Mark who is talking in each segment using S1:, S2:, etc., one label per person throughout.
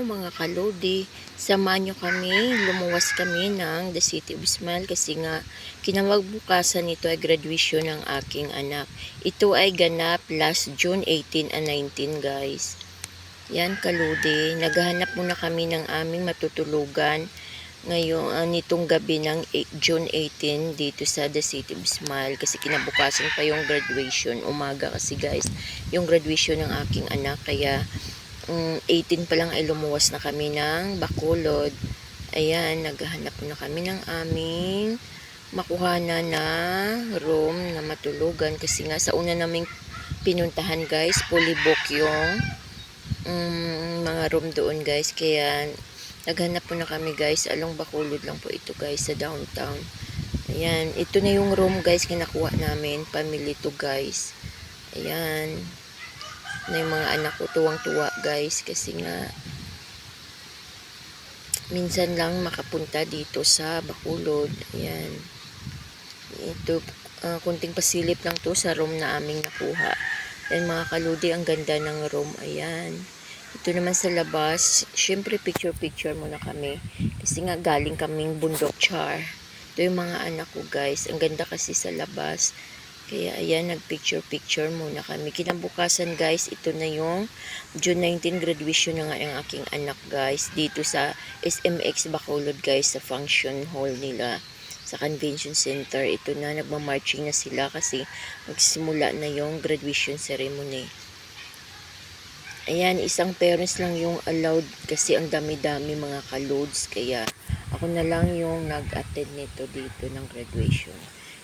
S1: mga kalodi, samahan nyo kami, lumuwas kami ng The City of Smile kasi nga kinamagbukasan nito ay graduation ng aking anak. Ito ay ganap last June 18 and 19 guys. Yan kalodi, naghahanap muna kami ng aming matutulugan ngayon nitong gabi ng June 18 dito sa The City of Smile kasi kinabukasan pa yung graduation, umaga kasi guys, yung graduation ng aking anak kaya 18 pa lang ay lumuwas na kami ng Bacolod. Ayan, naghahanap na kami ng aming makuhanan na room na matulugan kasi nga sa una naming pinuntahan guys, fully book yung mga room doon guys, kaya naghanap po na kami guys, along Bacolod lang po ito guys sa downtown. Ayan, ito na yung room guys kinakuha namin, family to guys. Ayan na yung mga anak ko, tuwang-tuwa guys kasi nga minsan lang makapunta dito sa Bacolod. Ayan, ito kunting pasilip lang to sa room na aming nakuha. Ayan mga kaludi, ang ganda ng room. Ayan, ito naman sa labas, syempre picture muna kami kasi nga galing kaming bundok char. Ito yung mga anak ko guys, ang ganda kasi sa labas. Kaya ayan, nagpicture muna kami. Kinabukasan guys, ito na yung June 19 graduation na nga ang aking anak guys. Dito sa SMX Bacolod guys, sa function hall nila. Sa convention center. Ito na, nagmamarching na sila kasi magsimula na yung graduation ceremony. Ayan, isang parents lang yung allowed kasi ang dami-dami mga kalods. Kaya ako na lang yung nag-attend nito dito ng graduation.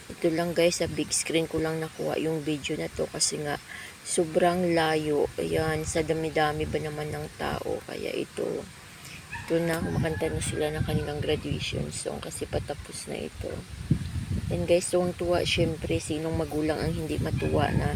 S1: Ito lang guys, sa big screen ko lang nakuha yung video na to kasi nga sobrang layo. Ayan, sa dami-dami ba naman ng tao. Kaya ito na, kumakanta na sila ng kanilang graduation song kasi patapos na ito. And guys, tuwang-tuwa syempre, sinong magulang ang hindi matuwa na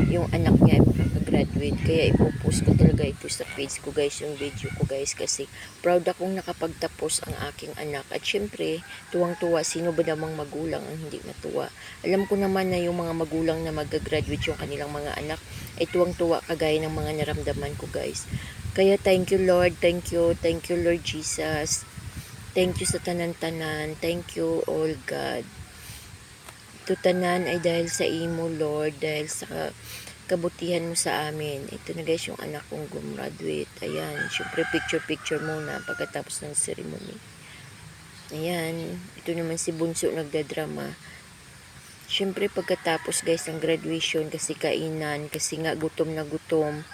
S1: yung anak niya ay makakagraduate. Kaya ipopost ko talaga ito sa page ko guys, yung video ko guys, kasi proud akong nakapagtapos ang aking anak. At syempre, tuwang-tuwa, sino ba namang magulang ang hindi matuwa. Alam ko naman na yung mga magulang na mag-graduate yung kanilang mga anak ay tuwang-tuwa kagaya ng mga naramdaman ko guys. Kaya thank you Lord, thank you Lord Jesus. Thank you sa tanan-tanan, thank you all God. Ito tanan ay dahil sa imo Lord, dahil sa kabutihan mo sa amin. Ito na guys yung anak kong gumraduate. Ayan, syempre picture muna pagkatapos ng ceremony. Ayan, ito naman si Bunso nagdadrama. Syempre pagkatapos guys ng graduation kasi kainan, kasi nga gutom na gutom.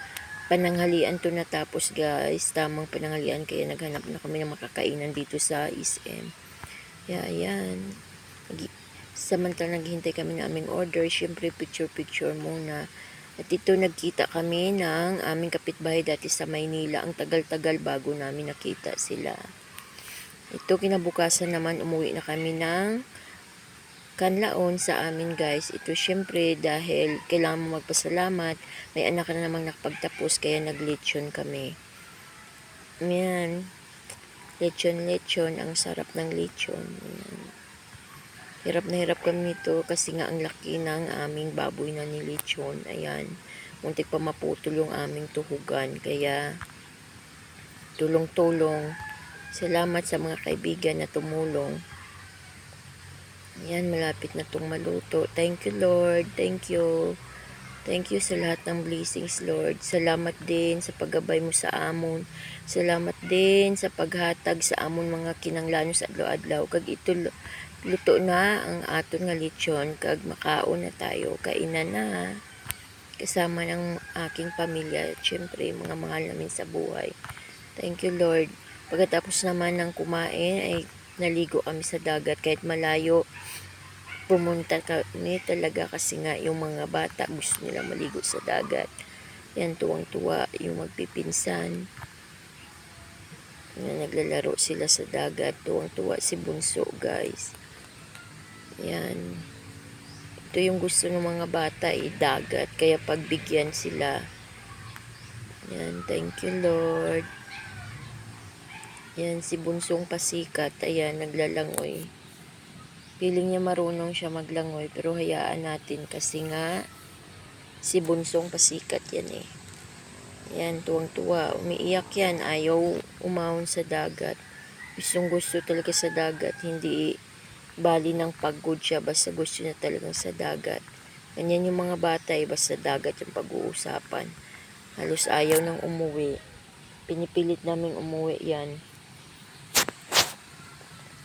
S1: Pananghalian to natapos guys, tamang pananghalian, kaya naghanap na kami ng makakainan dito sa SM. Kaya ayan, samantala naghihintay kami ng aming order, syempre picture muna. At ito nagkita kami ng aming kapitbahay dati sa Maynila. Ang tagal-tagal bago namin nakita sila. Ito kinabukasan naman umuwi na kami ng Kanlaon sa amin guys. Ito syempre dahil kailangan mo magpasalamat, may anak na namang nakapagtapos kaya naglechon kami. Ayan, lechon, ang sarap ng lechon. Ayan. Hirap na hirap kami nito kasi nga ang laki ng aming baboy na nilechon. Ayan, muntik pa maputol yung aming tuhugan. Kaya tulong-tulong. Salamat sa mga kaibigan na tumulong. Ayan, malapit na itong maluto. Thank you Lord, thank you. Thank you sa lahat ng blessings Lord. Salamat din sa paggabay mo sa amon. Salamat din sa paghatag sa amon mga kinanglanos adlaw-adlaw. Kag ito luto na ang aton nga lechon, kag makaon na tayo, kainan na kasama ng aking pamilya at syempre mga mahal namin sa buhay. Thank you Lord. Pagkatapos naman ng kumain ay naligo kami sa dagat kahit malayo. Pumunta kami talaga kasi nga yung mga bata gusto nila maligo sa dagat. Yan, tuwang-tuwa yung magpipinsan. Yan, naglalaro sila sa dagat. Tuwang-tuwa si Bunso guys. Yan. Ito yung gusto ng mga bata, dagat. Kaya pagbigyan sila. Yan, thank you Lord. Yan, si Bunsong pasikat. Ayan, naglalangoy. Feeling niya marunong siya maglangoy, pero hayaan natin kasi nga si Bunsong pasikat yan eh. Yan, tuwang-tuwa. Umiiyak yan. Ayaw umahon sa dagat. Gustong gusto talaga sa dagat. Hindi bali ng pagod siya. Basta gusto niya talagang sa dagat. Ganyan yung mga bata basta dagat yung pag-uusapan. Halos ayaw nang umuwi. Pinipilit namin umuwi yan.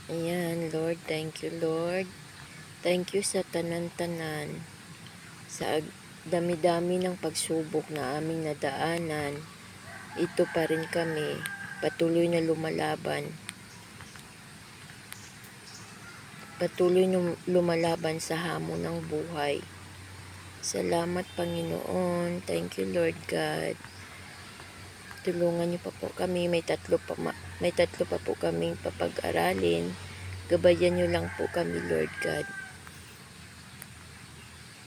S1: Ayan, Lord. Thank you, Lord. Thank you sa tanan-tanan. Sa dami-dami ng pagsubok na aming nadaanan, ito pa rin kami. Patuloy na lumalaban. Patuloy na lumalaban sa hamon ng buhay. Salamat, Panginoon. Thank you, Lord God. Tulungan niyo pa po kami. May tatlo pa po kaming papag-aralin. Gabayan niyo lang po kami, Lord God.